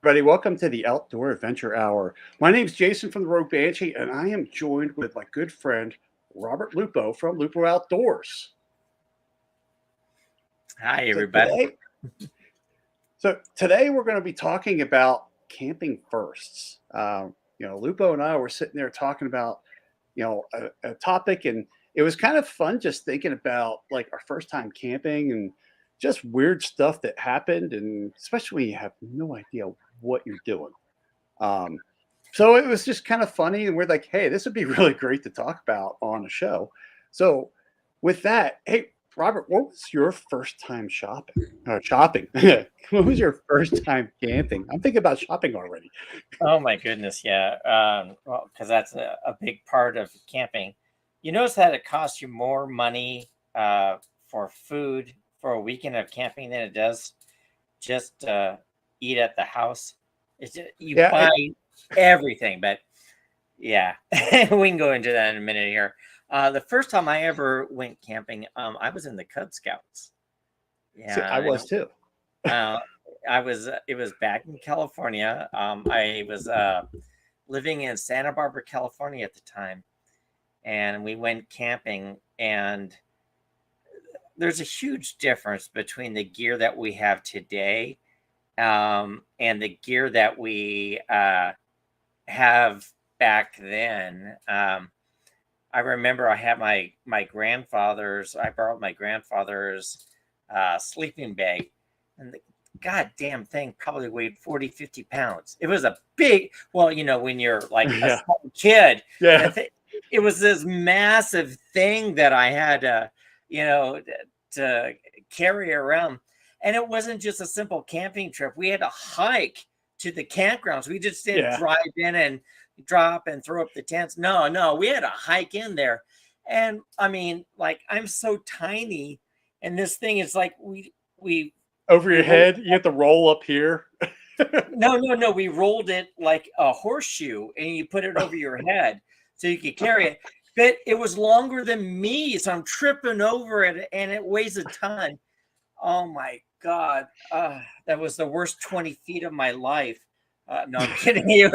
Everybody, welcome to the Outdoor Adventure Hour. My name's Jason from the Rogue Banshee, and I am joined with my good friend Robert Lupo from Lupo Outdoors. Hi, So everybody. today, so today we're going to be talking about camping firsts. Lupo and I were sitting there talking about a topic, and it was kind of fun just thinking about like our first time camping and just weird stuff that happened, and especially when you have no idea what you're doing. Um, so it was just kind of funny, and we're like, "Hey, this would be really great to talk about on a show." So, with that, hey, Robert, what was your first time shopping? Shopping. What was your first time camping? I'm thinking about shopping already. Oh my goodness, yeah. Well, because that's a big part of camping. You notice that it costs you more money for food for a weekend of camping than it does just eat at the house. You Yeah, buy everything, but yeah, we can go into that in a minute here. The first time I ever went camping, I was in the Cub Scouts. see, I Yeah, was too. Uh, it was back in California. I was living in Santa Barbara, California at the time, and we went camping. And there's a huge difference between the gear that we have today and the gear that we have back then. I remember I had my grandfather's. I borrowed my grandfather's sleeping bag, and the goddamn thing probably weighed 40, 50 pounds. It was a big, well, when you're like a Yeah, small kid, yeah, it was this massive thing that I had you know, to carry around. And it wasn't just a simple camping trip. We had to hike to the campgrounds. We just didn't yeah. drive in and drop and throw up the tents. No, we had to hike in there. And I mean, like, I'm so tiny, and this thing is like we Over we your rolled. head, you have to roll up here. No. We rolled it like a horseshoe, and you put it over your head so you could carry it. But it was longer than me, so I'm tripping over it, and it weighs a ton. Oh my God. That was the worst 20 feet of my life. No, I'm kidding. It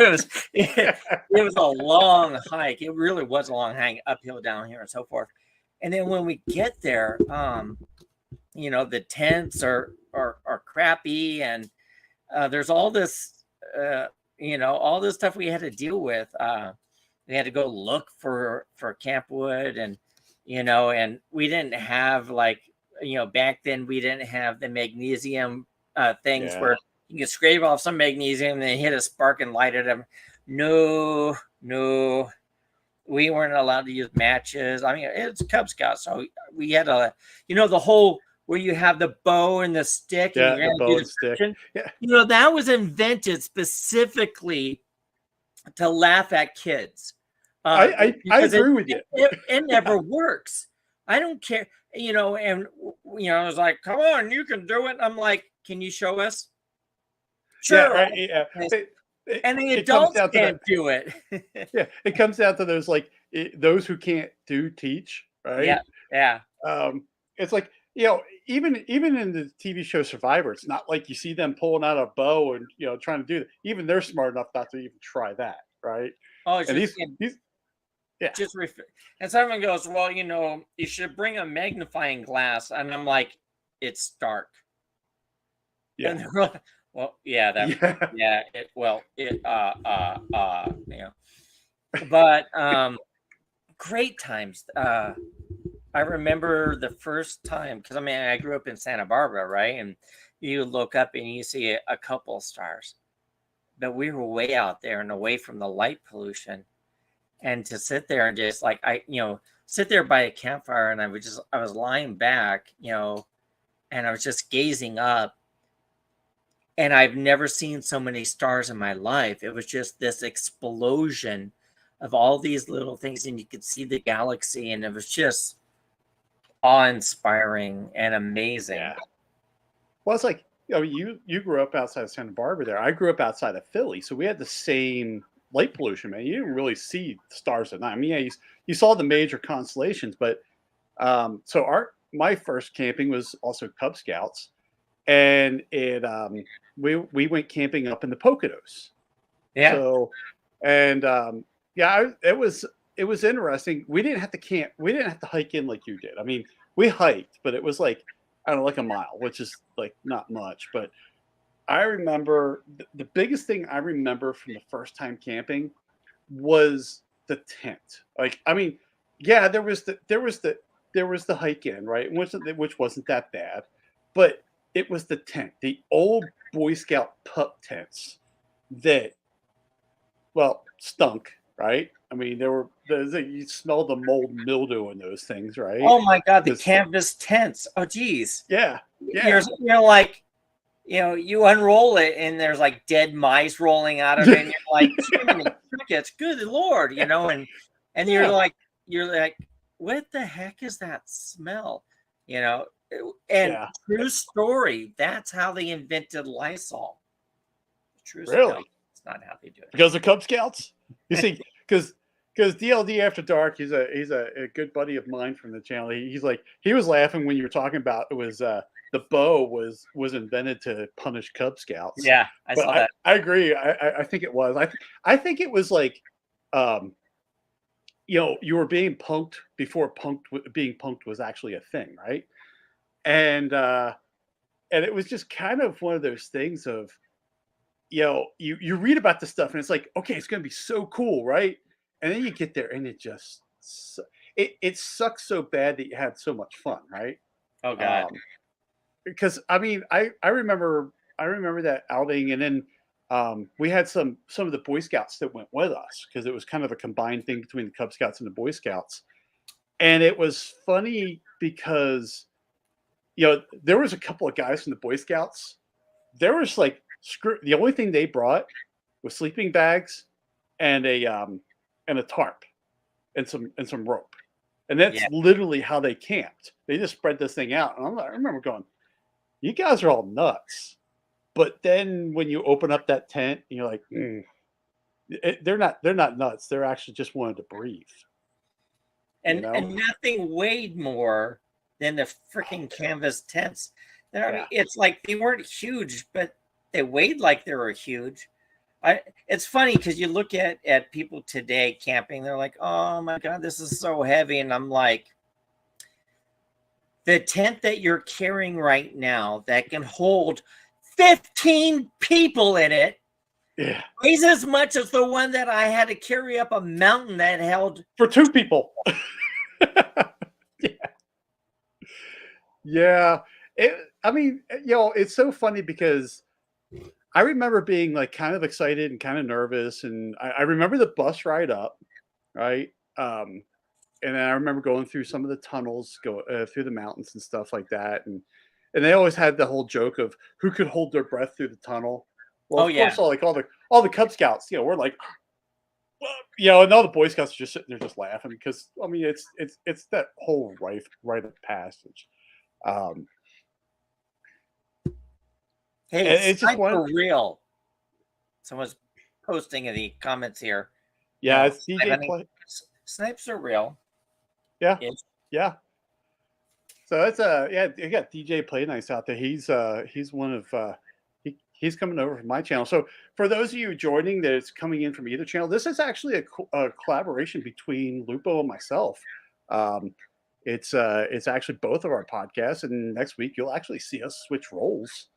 was a long hike. It really was a long hike, uphill, down here, and so forth. And then when we get there, the tents are crappy, and there's all this stuff we had to deal with. We had to go look for camp wood, and we didn't have back then we didn't have the magnesium things Yeah. where you can scrape off some magnesium and then hit a spark and light it up. No, we weren't allowed to use matches. I mean, it's Cub Scouts, so we had the whole where you have the bow and the stick and Yeah, you're the going to bow do and the stick. friction. Yeah, That was invented specifically to laugh at kids I because agree with you. it never works. I don't care, and I was like, come on, you can do it. I'm like, can you show us? Yeah, Sure. right. Yeah, And the it comes adults down to that. can't do it. Yeah, it comes down to those those who can't do teach, right? Yeah, yeah. It's like even in the TV show Survivor, it's not like you see them pulling out a bow and trying to do that. Even they're smart enough not to even try that, right? Oh, it's And just these yeah, just and someone goes, well, you should bring a magnifying glass, and I'm like, it's dark. yeah, And they're like, well, yeah, yeah, but great times. I remember the first time, because I mean, I grew up in Santa Barbara, right? And you look up and you see a couple of stars, but we were way out there and away from the light pollution. And to sit there and just like sit there by a campfire, and I was lying back, and I was just gazing up, and I've never seen so many stars in my life. It was just this explosion of all these little things, and you could see the galaxy, and it was just awe-inspiring and amazing. yeah. Well, it's like you grew up outside of Santa Barbara. There, I grew up outside of Philly, so we had the same light pollution. Man, you didn't really see stars at night. I mean, yeah, you saw the major constellations, but so my first camping was also Cub Scouts, and we went camping up in the Poconos. Yeah. So, and it was interesting. We didn't have to camp. We didn't have to hike in like you did. I mean, we hiked, but it was like, I don't know, like a mile, which is like not much. But I remember the biggest thing I remember from the first time camping was the tent. Like, I mean, yeah, there was the hike in, right, which wasn't that bad, but it was the tent, the old Boy Scout pup tents that, well, stunk, right? I mean, you smelled the mold mildew in those things, right? Oh my God, the Because canvas tents. Oh geez. yeah, You're yeah, like, you unroll it and there's like dead mice rolling out of it, and you're like, Jiminy crickets, good Lord, and yeah, you're like, what the heck is that smell? You know, and yeah. true story, that's how they invented Lysol. No, Really? it's not how they do Because of Cub Scouts? You see, because DLD After Dark, he's a good buddy of mine from the channel. He's like, he was laughing when you were talking about it was the bow was invented to punish Cub Scouts. Yeah, I But saw that. I agree. I think it was. I think it was like, um, you were being punked before being punked was actually a thing, right? And and it was just kind of one of those things of, you read about this stuff and it's like, okay, it's going to be so cool, right? And then you get there and it sucks so bad that you had so much fun, right? Oh God. Um, because I mean, I remember that outing, and then we had some of the Boy Scouts that went with us because it was kind of a combined thing between the Cub Scouts and the Boy Scouts, and it was funny because there was a couple of guys from the Boy Scouts. There was like, the only thing they brought was sleeping bags and a tarp and some rope, and that's Yeah. literally how they camped. They just spread this thing out, and I remember going, "You guys are all nuts." But then when you open up that tent, you're like, they're not nuts. They're actually just wanted to breathe. You know? And nothing weighed more than the freaking canvas tents. I mean, Yeah. it's like they weren't huge, but they weighed like they were huge. It's funny because you look at people today camping, they're like, oh my God, this is so heavy. And I'm like, the tent that you're carrying right now that can hold 15 people in it Yeah. weighs as much as the one that I had to carry up a mountain that held. For two people. Yeah. Yeah. I mean, it's so funny because I remember being like kind of excited and kind of nervous, and I remember the bus ride up, right? And then I remember going through some of the tunnels, through the mountains and stuff like that, and they always had the whole joke of who could hold their breath through the tunnel. Well, Oh of yeah. course, all the Cub Scouts, we're like, well, and all the Boy Scouts are just sitting there just laughing because I mean it's that whole rite of passage. Um, Hey, and it's just Snipe one, for real. Someone's posting in the comments here. yeah, it's Snipe, DJ play, snipes are real. yeah, It's, yeah. So that's yeah, you got DJ Play Nice out there. He's one of he's coming over from my channel. So for those of you joining that's coming in from either channel, this is actually a collaboration between Lupo and myself. Um, it's actually both of our podcasts, and next week you'll actually see us switch roles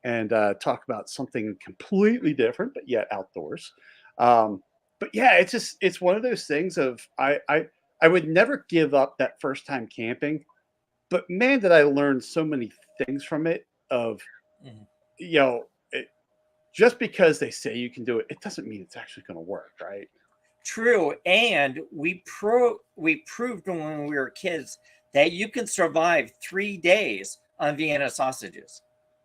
and talk about something completely different, but yet outdoors. But yeah, it's one of those things of I would never give up that first time camping, but man, did I learn so many things from it. Of Mhm. you know, it, just because they say you can do it, it doesn't mean it's actually going to work, right? True, and we proved when we were kids that you can survive 3 days on Vienna sausages.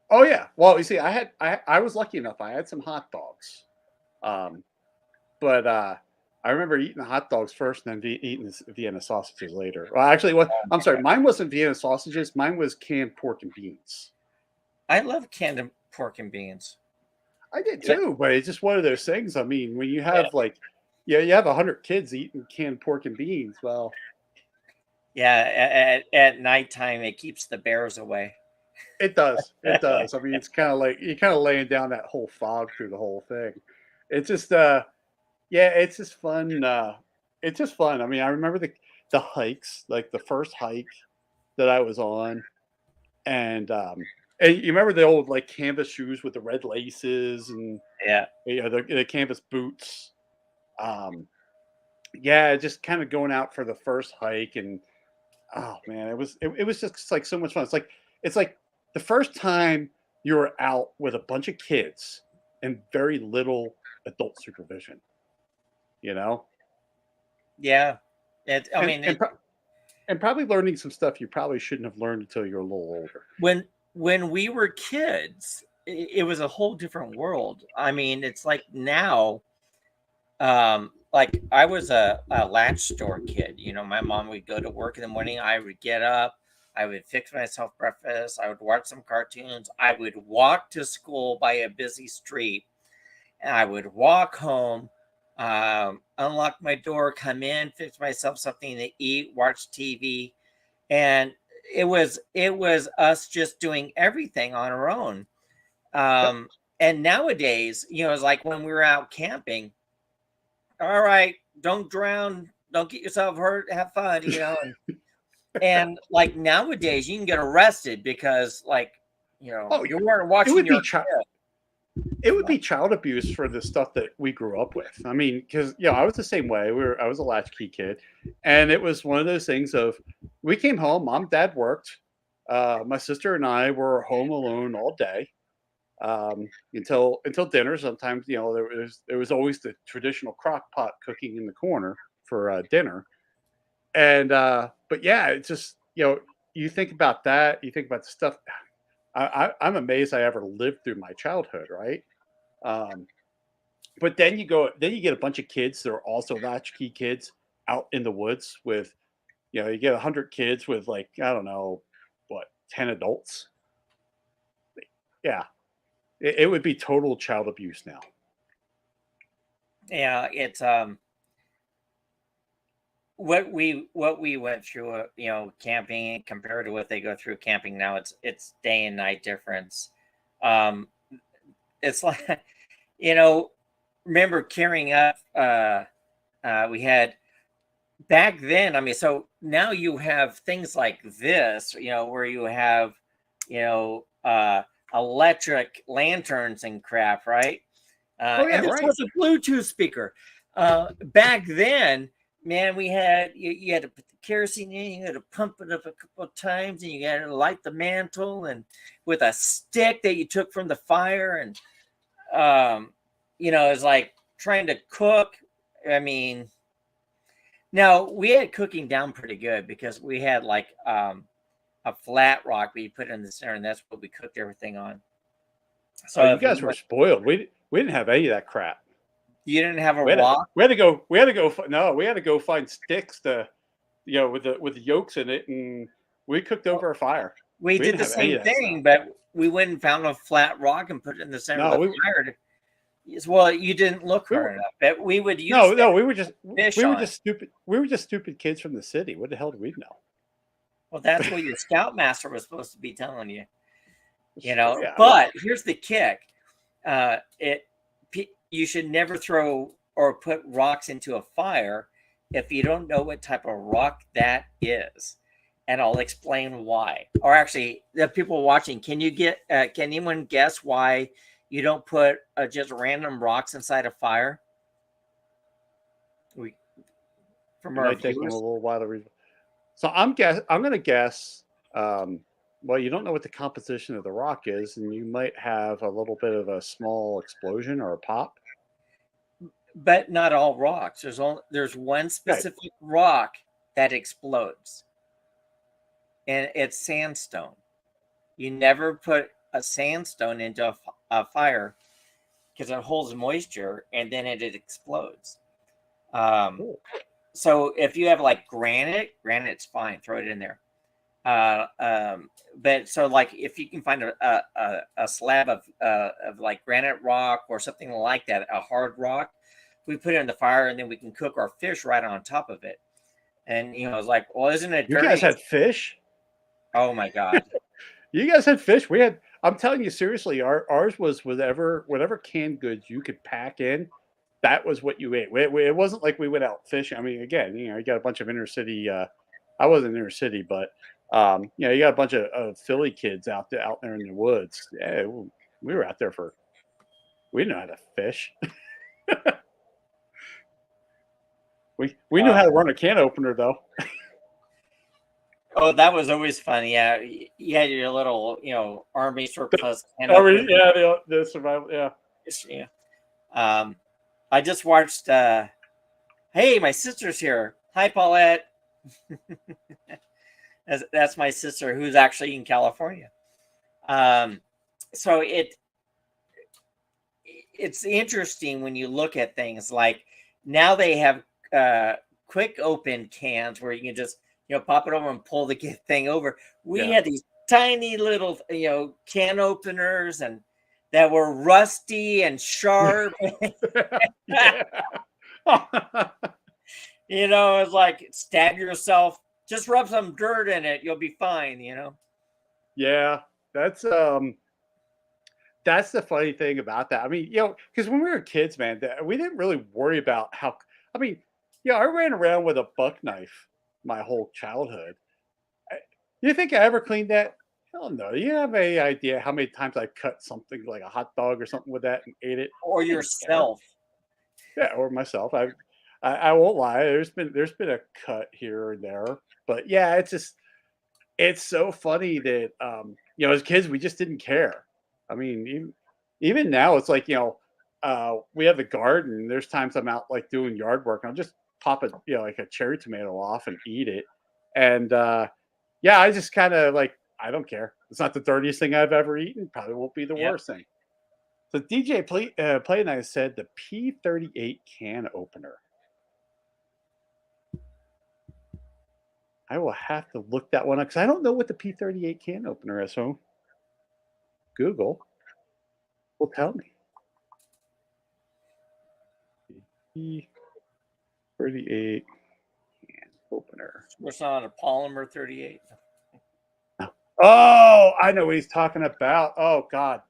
Oh yeah. Well, you see, I was lucky enough. I had some hot dogs, um, but I remember eating the hot dogs first, and then eating the Vienna sausages later. Well, actually, what I'm sorry, mine wasn't Vienna sausages. Mine was canned pork and beans. I love canned pork and beans. I did And too, but it's just one of those things. I mean, when you yeah, have like, yeah, you have 100 kids eating canned pork and beans. Well, yeah. At nighttime, it keeps the bears away. It does. It does. I mean, it's kind of like you're kind of laying down that whole fog through the whole thing. It's just, yeah, it's just fun. It's just fun. I mean, I remember the hikes, like the first hike that I was on, and and you remember the old like canvas shoes with the red laces and Yeah. the canvas boots. Um, yeah, just kind of going out for the first hike, and oh man, it was just like so much fun. It's like the first time you were out with a bunch of kids and very little adult supervision, you know, Yeah. It, I and mean, and it, pro- and probably learning some stuff you probably shouldn't have learned until you're a little older. when we were kids, it was a whole different world. I mean, it's like now, like I was a latch store kid. You know, my mom would go to work in the morning. I would get up. I would fix myself breakfast. I would watch some cartoons. I would walk to school by a busy street, and I would walk home, unlock my door, come in, fix myself something to eat, watch TV, and it was us just doing everything on our own. Yep. And nowadays, it's like when we were out camping. All right, don't drown, don't get yourself hurt, have fun, and like nowadays, you can get arrested because, like, Oh, you weren't it watching would be your child. kid. It would be child abuse for the stuff that we grew up with. I mean, because I was the same way. I was a latchkey kid, and it was one of those things of we came home, mom, dad worked, my sister and I were home alone all day until dinner. Sometimes there was always the traditional crock pot cooking in the corner for dinner, and but yeah, it's just you think about that, you think about the stuff. I'm amazed I ever lived through my childhood, right? Um, but then you get a bunch of kids that are also latchkey kids out in the woods with, you get 100 kids with like, I don't know, what, 10 adults. Yeah, it would be total child abuse now. Yeah, it's what we went through, camping compared to what they go through camping now. It's day and night difference. Um, it's like, you know, remember carrying up. We had back then. I mean, so now you have things like this, where you have, you know, uh, electric lanterns and crap, right? Oh yeah, And this right. was a Bluetooth speaker. Back then, man, you had to put the kerosene in, you had to pump it up a couple of times, and you had to light the mantle, and with a stick that you took from the fire, and it's like trying to cook. I mean, now we had cooking down pretty good because we had like a flat rock we put in the center, and that's what we cooked everything on. Oh, So you if we guys were went, spoiled. We didn't have any of that crap. you didn't have a rock. No, we had to go find sticks to, with the yolks in it, and we cooked over a fire. We We did didn't the have any same of that stuff. thing, but we went and found a flat rock and put it in the center of No, the fire. Well, you didn't look we hard were enough. But we would use no, that no, to fish we were on. just stupid. We were just stupid kids from the city. What the hell do we Well, that's what your scoutmaster was supposed to be telling you. Yeah, But here's the kick: it you should never throw or put rocks into a fire if you don't know what type of rock that is, and I'll explain why. Or actually, the people watching, can anyone guess why you don't put just random rocks inside a fire? We From it our might take them a viewers. little while to read. So I'm gonna guess. Well, you don't know what the composition of the rock is, and you might have a little bit of a small explosion or a pop. But not all rocks. There's one Right. specific rock that explodes, and it's sandstone. You never put a sandstone into a fire because it holds moisture and then it explodes. Um, Cool. so if you have like granite's fine. Throw it in there. But so like if you can find a slab of like granite rock or something like that, a hard rock, we put it in the fire and then we can cook our fish right on top of it. And it's like, well, isn't it You guys dirty? had fish? Oh my god! You guys had fish. We had. I'm telling you seriously. Ours was whatever canned goods you could pack in. That was what you ate. It wasn't like we went out fishing. I mean, again, you got a bunch of inner city. I wasn't inner city, but you got a bunch of Philly kids out there in the woods. Yeah, we were out there for. We didn't know how to fish. we knew how to run a can opener though. Oh, that was always fun. Yeah, you had your little, Army surplus can Oh, opener. yeah, the survival. Yeah. Yeah. I just watched. Hey, my sister's here. Hi, Paulette. That's my sister, who's actually in California. So it's interesting when you look at things like now they have quick open cans where you can just pop it over and pull the thing over. We had these tiny little can openers and that were rusty and sharp. It's like stab yourself, just rub some dirt in it, you'll be fine. Yeah, that's the funny thing about that. I mean, because when we were kids, man, we didn't really worry about how. I mean, I ran around with a buck knife my whole childhood. You think I ever cleaned that? Hell no. You have any idea how many times I cut something like a hot dog or something with that and ate it? Or yourself? Yeah, or myself. I won't lie. There's been a cut here and there, but yeah, it's so funny that as kids we just didn't care. I mean, even now it's like we have the garden. There's times I'm out like doing yard work and I'll just pop it like a cherry tomato off and eat it, and I just kind of like I don't care. It's not the dirtiest thing I've ever eaten. Probably won't be the worst thing. So DJ Play and I said the P38 can opener. I will have to look that one up because I don't know what the P38 can opener is. So Google will tell me. P38 can opener. It's not a polymer 38. Oh, I know what he's talking about. Oh God.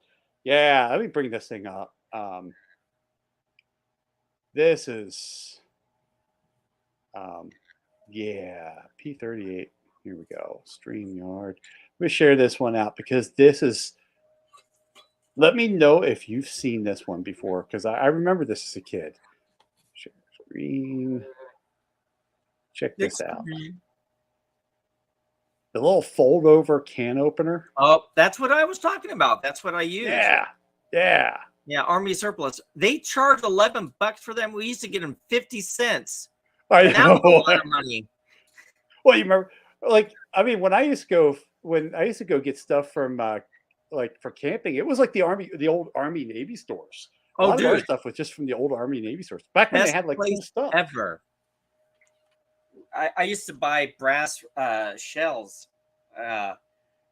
Yeah, let me bring this thing up. This is P38. Here we go. StreamYard. Let me share this one out because this is. Let me know if you've seen this one before because I remember this as a kid. Share screen. Check this out. The little fold over can opener. Oh, that's what I was talking about. That's what I used. Yeah. Army surplus. They charged $11 for them. We used to get them 50 cents. I know. That was a lot of money. Well, you remember, like, I mean, when I used to go get stuff from, like for camping, it was like the old Army Navy stores. A lot of our stuff was just from the old Army Navy stores back when they had like cool stuff. Ever. I used to buy brass shells. Yeah,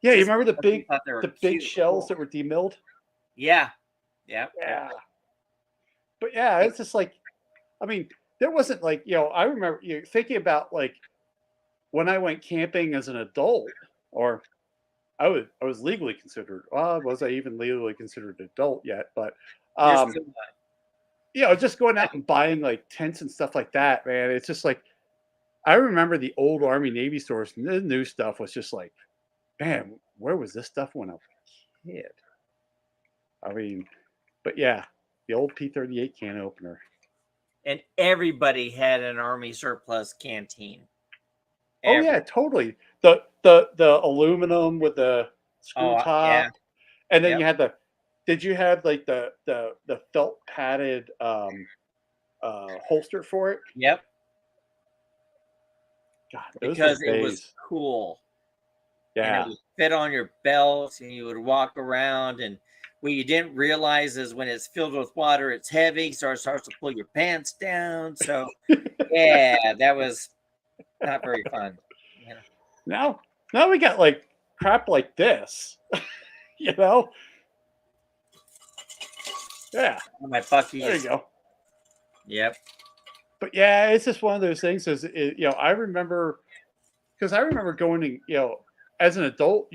you remember the big shells that were demilled? Yeah. But yeah, it's just like, I mean, there wasn't like, I remember thinking about like when I went camping as an adult, or I was legally considered. Well, was I even legally considered an adult yet? But just going out and buying like tents and stuff like that, man. It's just like I remember the old Army Navy stores, and the new stuff was just like, man, where was this stuff when I was a kid? I mean, but yeah, the old P38 can opener. And everybody had an Army surplus canteen. Oh yeah, totally. The aluminum with the screw top, and then you had did you have like the felt padded holster for it? Yep. God, because it was cool. Yeah. And it would fit on your belt and you would walk around, and what you didn't realize is when it's filled with water, it's heavy, so it starts to pull your pants down. So yeah, that was not very fun. Now we got like crap like this. Yeah. My Bucky. There you go. Yep. But yeah, it's just one of those things. I remember because I remember going to as an adult,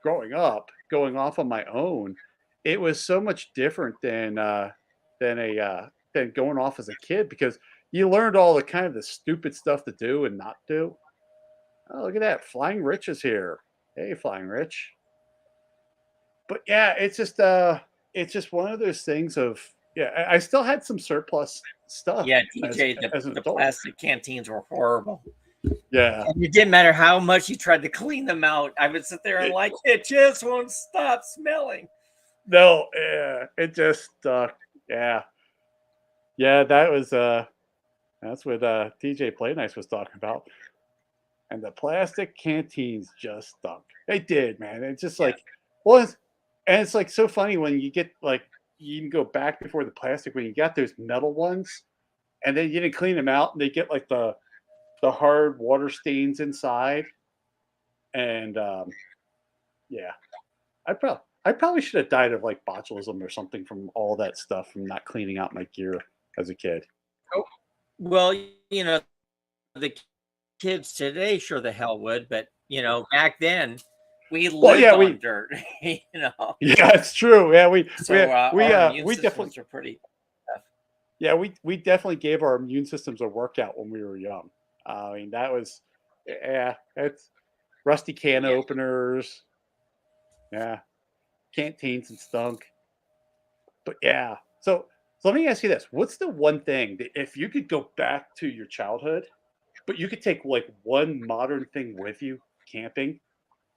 growing up, going off on my own, it was so much different than going off as a kid because you learned all the kind of the stupid stuff to do and not do. Oh, look at that! Flying Rich is here. Hey, Flying Rich. But yeah, it's just one of those things of yeah. I still had some surplus stuff Yeah, as TJ, as an the adult. plastic canteens were horrible. Yeah, And it didn't matter how much you tried to clean them out. I would sit there and it, like, it just won't stop smelling. no, yeah, it just stuck. Yeah, yeah, that's what TJ Play Nice was talking about. And the plastic canteens just stunk. They did, man. It's just Yeah. like, well, and it's like so funny when you get like you even go back before the plastic when you got those metal ones, and then you didn't clean them out, and they get like the hard water stains inside, and yeah, I probably should have died of like botulism or something from all that stuff from not cleaning out my gear as a kid. Oh, well, the kids today sure the hell would, but back then we Well, lived yeah, on dirt, you know. yeah, it's true. Yeah, So our immune we definitely systems are pretty tough. yeah, we definitely gave our immune systems a workout when we were young. I mean, that was yeah, it's rusty can Yeah. openers, yeah, canteens and stunk. But yeah, so let me ask you this: what's the one thing that if you could go back to your childhood, but you could take like one modern thing with you camping,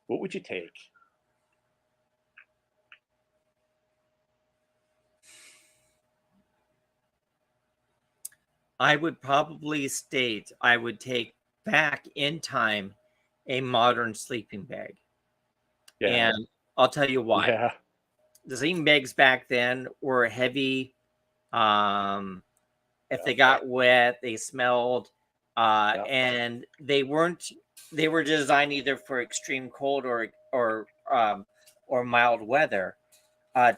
what would you take? I would probably state I would take back in time a modern sleeping bag. Yeah, And I'll tell you why. yeah, The sleeping bags back then were heavy. Um, if they yeah, got wet, they smelled, yeah. and they were designed either for extreme cold or mild weather.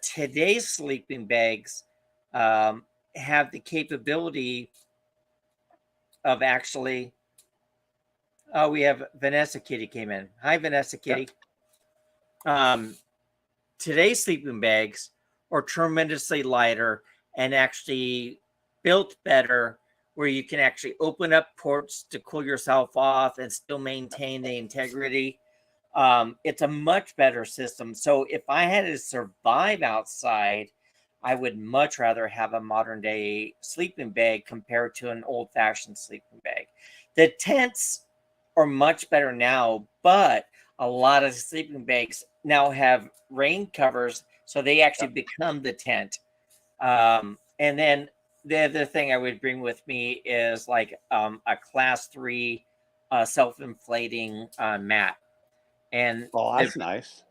Today's sleeping bags um, have the capability of actually. Oh, we have Vanessa Kitty came in. Hi, Vanessa Yeah. Kitty. Um, Today's sleeping bags are tremendously lighter and actually built better, where you can actually open up ports to cool yourself off and still maintain the integrity. It's a much better system. So if I had to survive outside, I would much rather have a modern day sleeping bag compared to an old fashioned sleeping bag. The tents are much better now, but a lot of sleeping bags now have rain covers, so they actually Yeah. become the tent. And then the other thing I would bring with me is like a class three self-inflating mat. And Oh, the that's nice.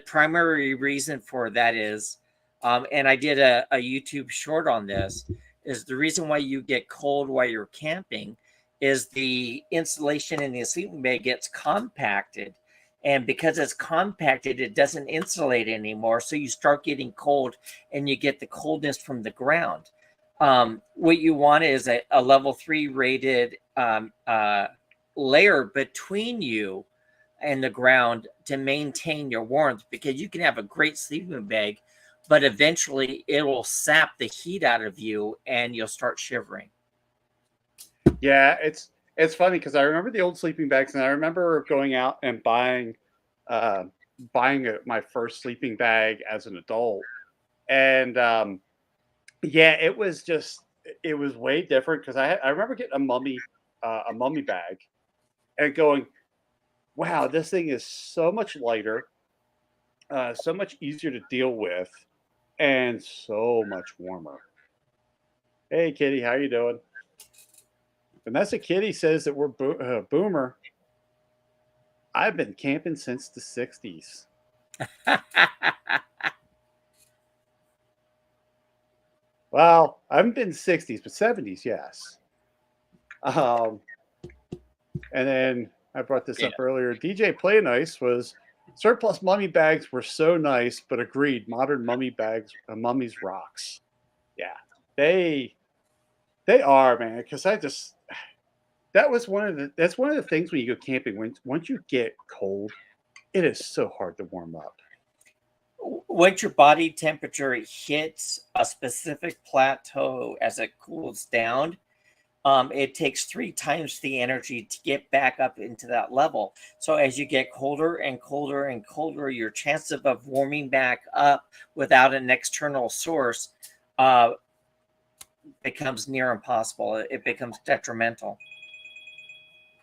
primary reason for that is, and I did a YouTube short on this, is the reason why you get cold while you're camping is the insulation in the sleeping bag gets compacted. And because it's compacted, it doesn't insulate anymore. So you start getting cold and you get the coldness from the ground. What you want is a level 3 rated layer between you and the ground to maintain your warmth, because you can have a great sleeping bag, but eventually it will sap the heat out of you and you'll start shivering. Yeah, it's funny because I remember the old sleeping bags, and I remember going out and uh, my first sleeping bag as an adult, and yeah, it was way different because I remember getting a mummy bag and going, wow, this thing is so much lighter, so much easier to deal with, and so much warmer. Hey, Kitty, how you doing? Vanessa Kitty says that we're boomer. I've been camping since the 60s. Well, I haven't been 60s, but 70s, yes. Um, and then I brought this Yeah. up earlier. DJ Play Nice was surplus mummy bags were so nice, but agreed, modern mummy bags, mummies rocks. Yeah, they they are, man. Because that was that's one of the things when you go camping. Once you get cold, it is so hard to warm up. Once your body temperature hits a specific plateau as it cools down, it takes 3 times the energy to get back up into that level. So as you get colder and colder and colder, your chances of warming back up without an external source uh, becomes near impossible. It becomes detrimental.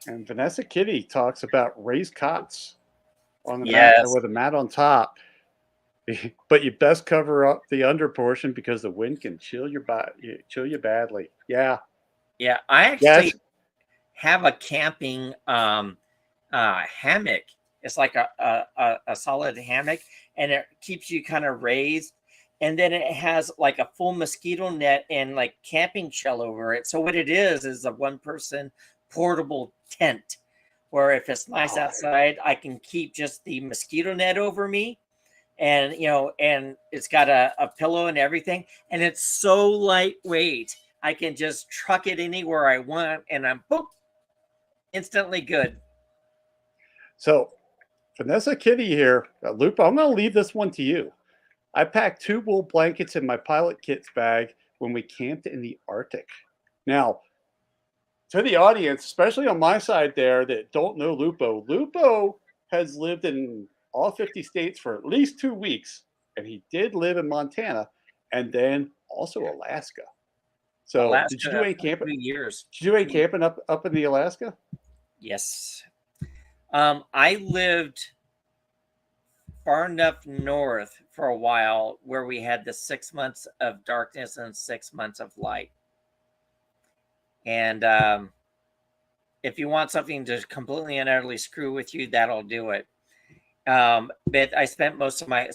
And Vanessa Kitty talks about raised cots on the mat Yes. with a mat on top. But you best cover up the under portion because the wind can chill you badly. Yeah. Yeah. I Yes. actually have a camping hammock. It's like a solid hammock, and it keeps you kind of raised. And then it has like a full mosquito net and like camping shell over it. So what it is a one-person portable tent where if it's nice outside, I can keep just the mosquito net over me. And and it's got a pillow and everything, and it's so lightweight. I can just truck it anywhere I want, and I'm boop, instantly good. So Vanessa Kitty here, Lupo, I'm going to leave this one to you. I packed 2 wool blankets in my pilot kit's bag when we camped in the Arctic. Now, to the audience, especially on my side there that don't know Lupo, Lupo has lived in all 50 states for at least 2 weeks, and he did live in Montana and then also Alaska. So, did you do Alaska any for camping? 2 years. Did you do any camping up in the Alaska? Yes. I lived far enough north for a while where we had the 6 months of darkness and 6 months of light. And if you want something to completely and utterly screw with you, that'll do it. But I spent most of I was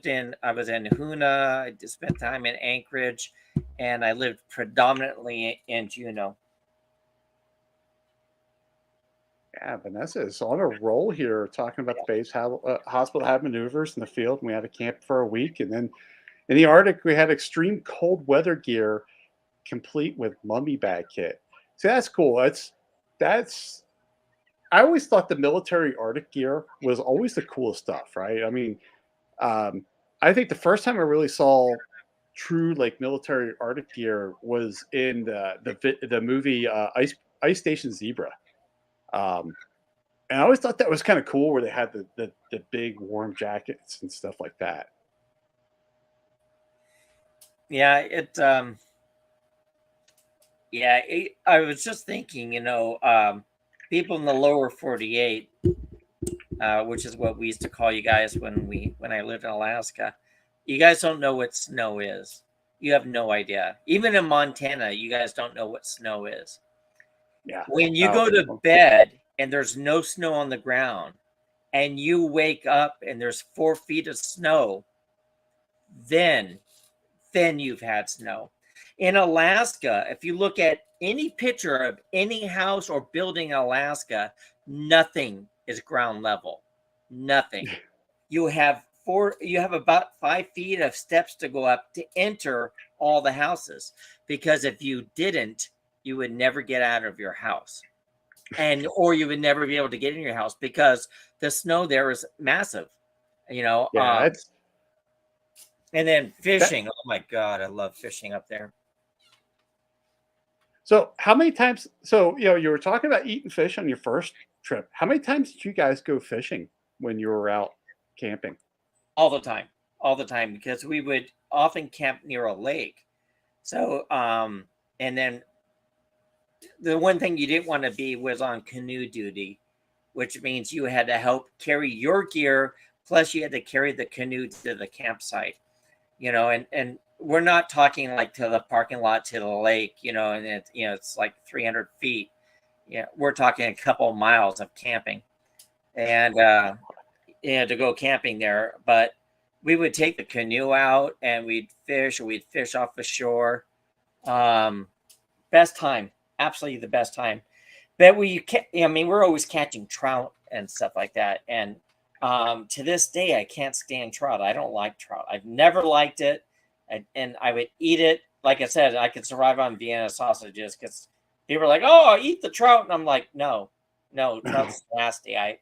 in Hoona, I just spent time in Anchorage, and I lived predominantly in Juneau. Yeah, Vanessa is on a roll here talking about the base hospital had maneuvers in the field, and we had to camp for a week. And then in the Arctic, we had extreme cold weather gear complete with mummy bag kit. So that's cool. That's I always thought the military Arctic gear was always the coolest stuff, right? I mean, I think the first time I really saw true like military Arctic gear was in the movie Ice Station Zebra. Um, and I always thought that was kind of cool where they had the big warm jackets and stuff like that. Yeah, I was just thinking, people in the lower 48, which is what we used to call you guys when I lived in Alaska. You guys don't know what snow is. You have no idea. Even in Montana, you guys don't know what snow is. Yeah. When you go to bed and there's no snow on the ground, and you wake up and there's 4 feet of snow, then you've had snow. In Alaska, if you look at any picture of any house or building in Alaska, nothing is ground level. Nothing. You have about 5 feet of steps to go up to enter all the houses, because if you didn't, you would never get out of your house, or you would never be able to get in your house because the snow there is massive. Yeah, and then fishing. Oh my God, I love fishing up there. So how many times? So you were talking about eating fish on your first trip. How many times did you guys go fishing when you were out camping? All the time, because we would often camp near a lake. So, and then the one thing you didn't want to be was on canoe duty, which means you had to help carry your gear, plus you had to carry the canoe to the campsite. And we're not talking like to the parking lot to the lake, and it's like 300 feet. Yeah, we're talking a couple miles of camping, and to go camping there. But we would take the canoe out and we'd fish, or we'd fish off the shore. Best time, absolutely the best time. But we're always catching trout and stuff like that. And to this day, I can't stand trout. I don't like trout. I've never liked it, and I would eat it. Like I said, I could survive on Vienna sausages because People are like, "Oh, eat the trout," and I'm like, "No, no, trout's nasty. I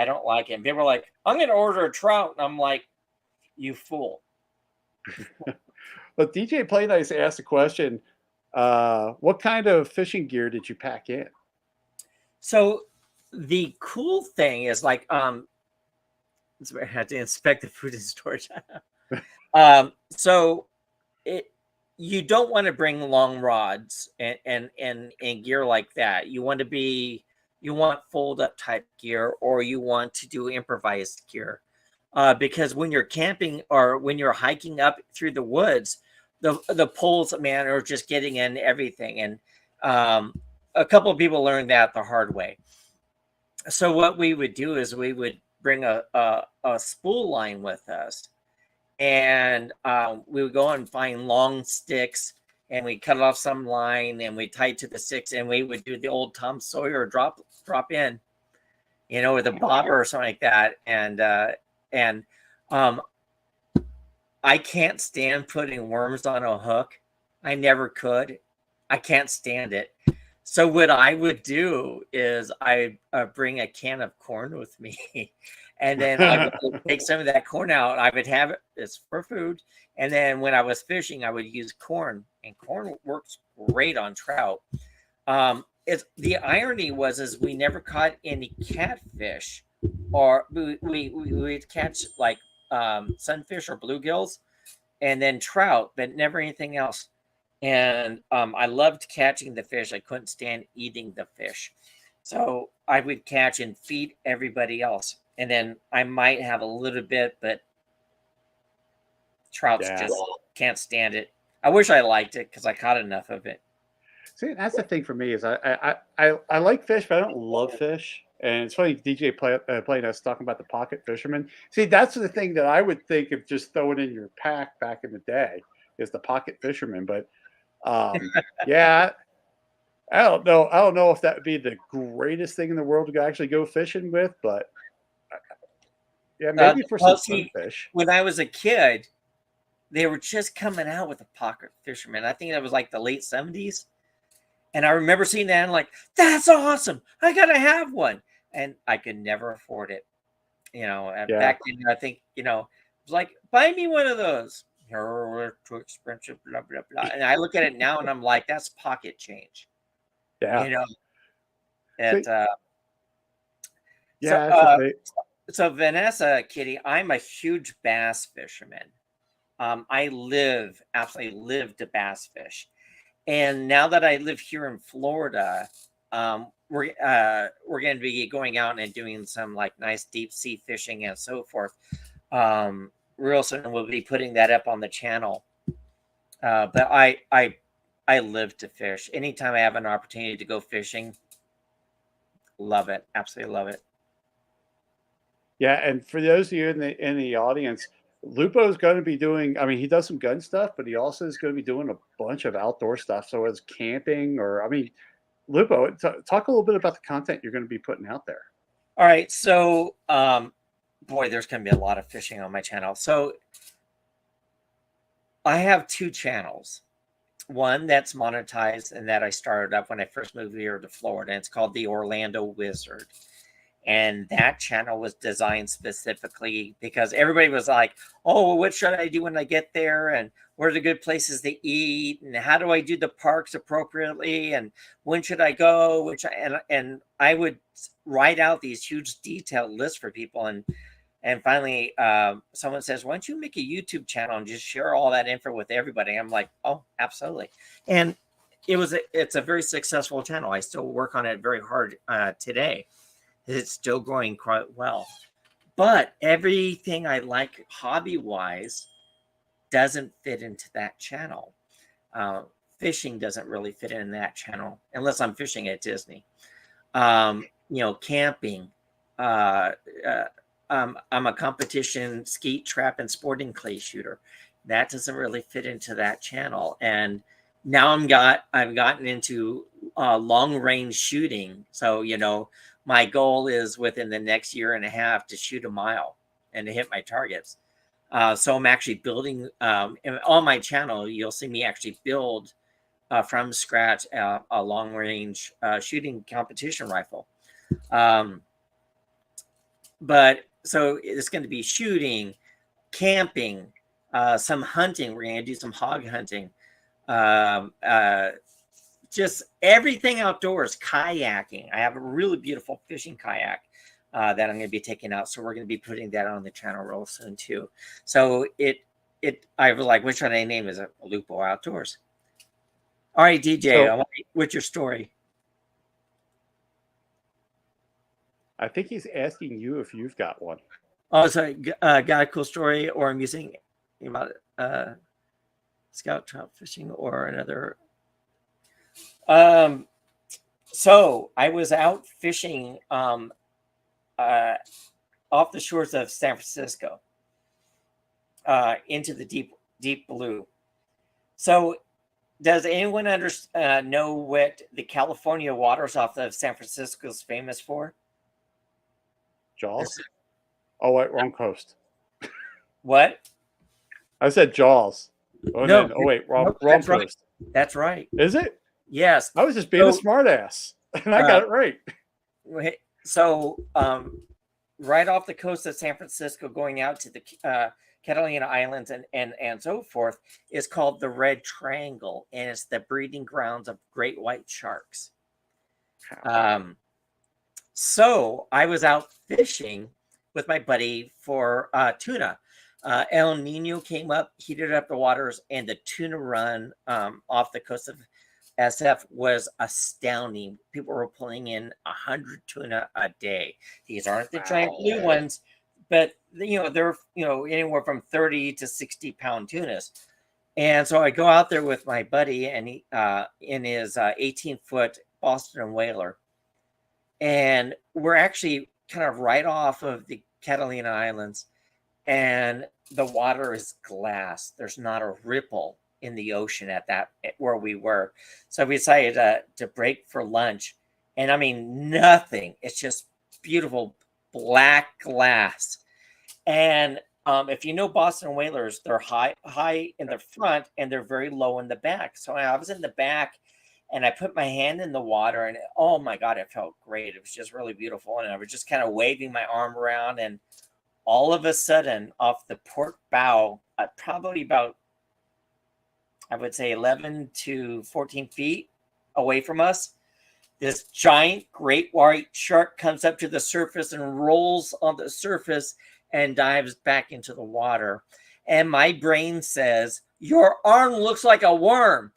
don't like it." And people are like, "I'm going to order a trout," and I'm like, "You fool." But DJ Play Nice asked a question. What kind of fishing gear did you pack in? So the cool thing is like, I had to inspect the food and storage. So it you don't want to bring long rods and gear like that. You want fold up type gear, or you want to do improvised gear, because when you're camping or when you're hiking up through the woods, the poles, man, are just getting in everything. And a couple of people learned that the hard way. So what we would do is we would bring a spool line with us, and we would go and find long sticks, and we cut off some line and we tied to the sticks, and we would do the old Tom Sawyer drop in, with a bobber or something like that. And um, I can't stand putting worms on a hook. I never could. I can't stand it. So what I would do is I bring a can of corn with me, and then I would take some of that corn out. I would have it. It's for food. And then when I was fishing, I would use corn, and corn works great on trout. It's the irony is we never caught any catfish, or we'd catch like sunfish or bluegills, and then trout, but never anything else. And I loved catching the fish. I couldn't stand eating the fish. So I would catch and feed everybody else. And then I might have a little bit, but trouts just can't stand it. I wish I liked it because I caught enough of it. See, that's the thing for me is I like fish, but I don't love fish. And it's funny, DJ playing us talking about the pocket fisherman. See, that's the thing that I would think of just throwing in your pack back in the day is the pocket fisherman. But yeah, I don't know. I don't know if that would be the greatest thing in the world to actually go fishing with, but yeah, maybe for some sunfish. When I was a kid, they were just coming out with a pocket fisherman. I think that was like the late 70s. And I remember seeing that and like, that's awesome. I got to have one. And I could never afford it. Back then, I think, it was like, buy me one of those. They're too expensive, blah, blah, blah. And I look at it now and I'm like, that's pocket change. Yeah. So Vanessa, Kitty, I'm a huge bass fisherman. I absolutely live to bass fish. And now that I live here in Florida, we're going to be going out and doing some like nice deep sea fishing and so forth. Real soon we'll be putting that up on the channel. But I live to fish. Anytime I have an opportunity to go fishing, love it. Absolutely love it. Yeah, and for those of you in the audience, Lupo's going to be doing. I mean, he does some gun stuff, but he also is going to be doing a bunch of outdoor stuff. So it's camping, Lupo, talk a little bit about the content you're going to be putting out there. All right, so there's going to be a lot of fishing on my channel. So I have two channels. One that's monetized and that I started up when I first moved here to Florida. And it's called the Orlando Wizard. And that channel was designed specifically because everybody was like, oh, what should I do when I get there? And where are the good places to eat? And how do I do the parks appropriately? And when should I go? And I would write out these huge detailed lists for people. And finally, someone says, why don't you make a YouTube channel and just share all that info with everybody? I'm like, oh, absolutely. And it's a very successful channel. I still work on it very hard today. It's still growing quite well. But everything I like hobby-wise doesn't fit into that channel. Fishing doesn't really fit in that channel unless I'm fishing at Disney. Camping. I'm a competition skeet, trap, and sporting clay shooter. That doesn't really fit into that channel. And now I've gotten into long-range shooting. So, my goal is within the next year and a half to shoot a mile and to hit my targets. So I'm actually building on my channel. You'll see me actually build from scratch a long range shooting competition rifle. But so it's going to be shooting, camping, some hunting. We're going to do some hog hunting. Just everything outdoors, kayaking. I have a really beautiful fishing kayak that I'm going to be taking out. So we're going to be putting that on the channel real soon too. So I was like, which should I name? Is it Lupo Outdoors? All right, DJ, So what's your story? I think he's asking you if you've got one. Oh, sorry, got a cool story or amusing about scout trout fishing or another. So I was out fishing off the shores of San Francisco into the deep blue. So does anyone know what the California waters off of San Francisco is famous for? Jaws? Oh, wait, wrong coast. What? I said Jaws. Oh, No. then, oh wait, wrong That's coast. Right. That's right. Is it? Yes. I was just being a smart ass, and I got it right. So right off the coast of San Francisco, going out to the Catalina Islands and so forth, is called the Red Triangle, and it's the breeding grounds of great white sharks. So I was out fishing with my buddy for tuna. El Nino came up, heated up the waters, and the tuna run off the coast of SF was astounding. People were pulling in 100 tuna a day. These aren't the giant blue ones, but they're anywhere from 30 to 60-pound tunas. And so I go out there with my buddy, and he in his 18-foot Boston Whaler, and we're actually kind of right off of the Catalina Islands, and the water is glass. There's not a ripple in the ocean at where we were. So we decided to break for lunch, and I mean nothing. It's just beautiful black glass. And if you know Boston Whalers, they're high in the front and they're very low in the back. So I was in the back, and I put my hand in the water, and oh my God, it felt great. It was just really beautiful, and I was just kind of waving my arm around, and all of a sudden, off the port bow, probably about, I would say 11 to 14 feet away from us, this giant great white shark comes up to the surface and rolls on the surface and dives back into the water. And my brain says, your arm looks like a worm.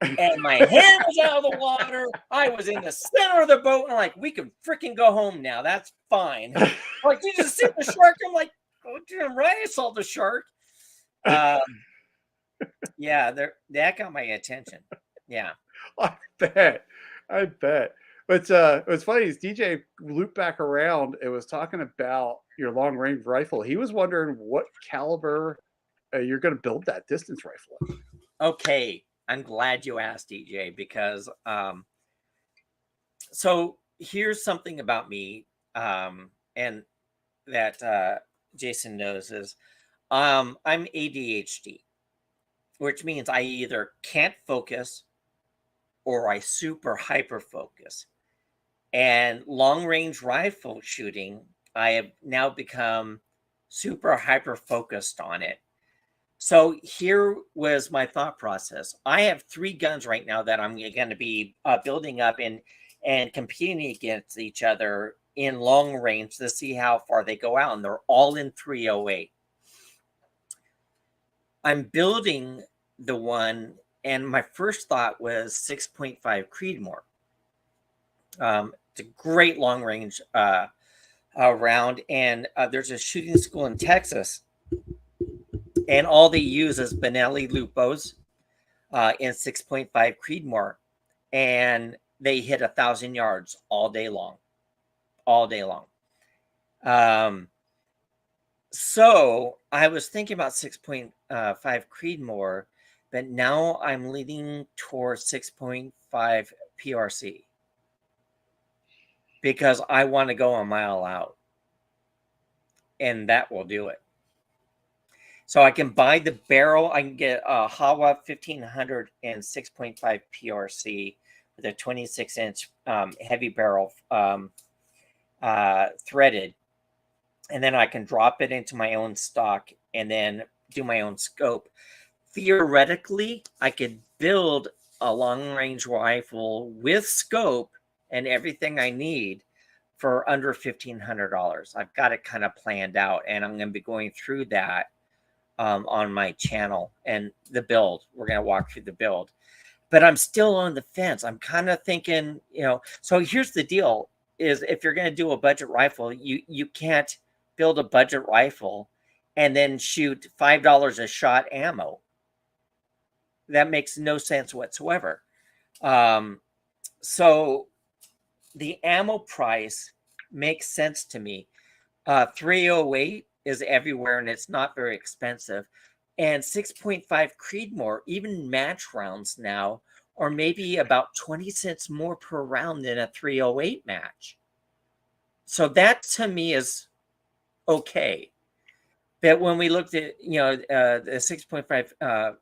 And my hand was out of the water. I was in the center of the boat, and I'm like, we can freaking go home now. That's fine. Like, did you see the shark? I'm like, oh, damn right, I saw the shark. Yeah, that got my attention. Yeah. I bet. But what's funny is DJ looped back around and was talking about your long range rifle. He was wondering what caliber you're going to build that distance rifle in. Okay, I'm glad you asked, DJ, because so here's something about me, and that Jason knows is I'm ADHD, which means I either can't focus or I super hyper focus. And long range rifle shooting, I have now become super hyper focused on it. So here was my thought process. I have 3 guns right now that I'm going to be building up and competing against each other in long range to see how far they go out. And they're all in 308. I'm building the one, and my first thought was 6.5 Creedmoor. It's a great long range round, and there's a shooting school in Texas, and all they use is Benelli Lupos in 6.5 Creedmoor, and they hit 1,000 yards all day long. So I was thinking about 6.5 Creedmoor, but now I'm leaning towards 6.5 PRC because I want to go a mile out, and that will do it. So I can buy the barrel. I can get a Hawa 1500 and 6.5 PRC with a 26-inch heavy barrel threaded. And then I can drop it into my own stock and then do my own scope. Theoretically, I could build a long-range rifle with scope and everything I need for under $1,500. I've got it kind of planned out, and I'm going to be going through that on my channel and the build. We're going to walk through the build. But I'm still on the fence. I'm kind of thinking, so here's the deal, is if you're going to do a budget rifle, you can't build a budget rifle and then shoot $5 a shot ammo. That makes no sense whatsoever. So the ammo price makes sense to me. 308 is everywhere, and it's not very expensive. And 6.5 Creedmoor, even match rounds now, are maybe about 20 cents more per round than a 308 match. So that to me is okay. But when we looked at the 6.5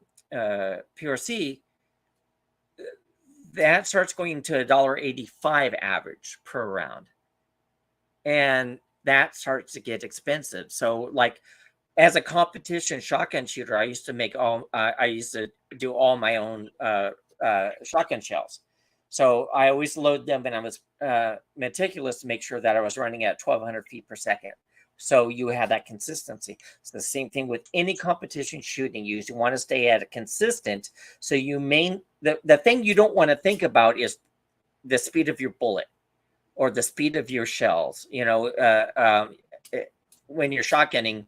PRC, that starts going to $1.85 average per round, and that starts to get expensive. So, like, as a competition shotgun shooter, I used to do all my own shotgun shells. So I always load them, and I was meticulous to make sure that I was running at 1,200 feet per second. So you have that consistency. It's the same thing with any competition shooting. You want to stay at a consistent. So the thing you don't want to think about is the speed of your bullet or the speed of your shells. When you're shotgunning,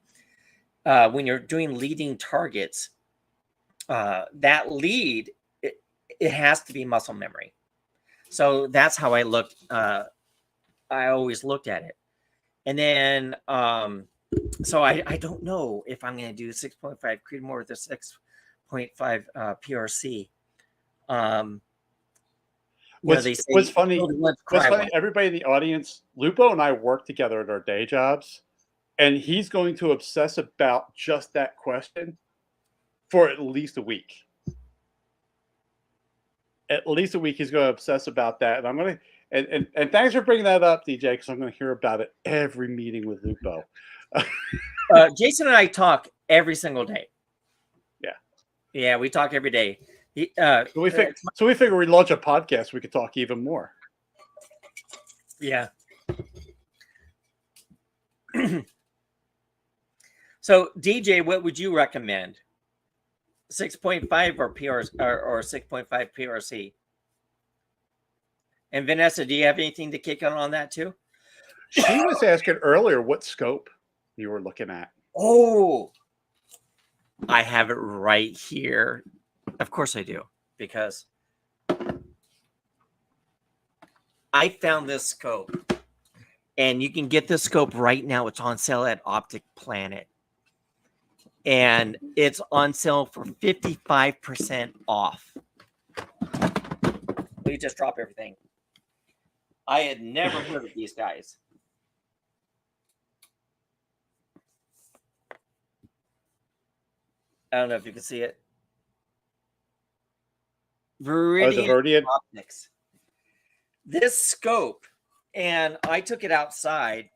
when you're doing leading targets, that lead, it has to be muscle memory. So that's how I looked. I always looked at it. And then, so I don't know if I'm going to do 6.5 Creedmoor with a 6.5 PRC. What's funny, everybody in the audience, Lupo and I work together at our day jobs, and he's going to obsess about just that question for at least a week. At least a week, he's going to obsess about that. And I'm going to, and thanks for bringing that up, DJ, because I'm going to hear about it every meeting with Lupo. Jason and I talk every single day. Yeah, we talk every day. So we figure we launch a podcast, we could talk even more. Yeah. So DJ, what would you recommend? 6.5 or PRC or 6.5 PRC? And Vanessa, do you have anything to kick on that too? She was asking earlier what scope you were looking at. Oh, I have it right here. Of course I do, because I found this scope, and you can get this scope right now. It's on sale at Optic Planet, and it's on sale for 55% off. We just drop everything. I had never heard of these guys. I don't know if you can see it. Viridian Optics. This scope, and I took it outside.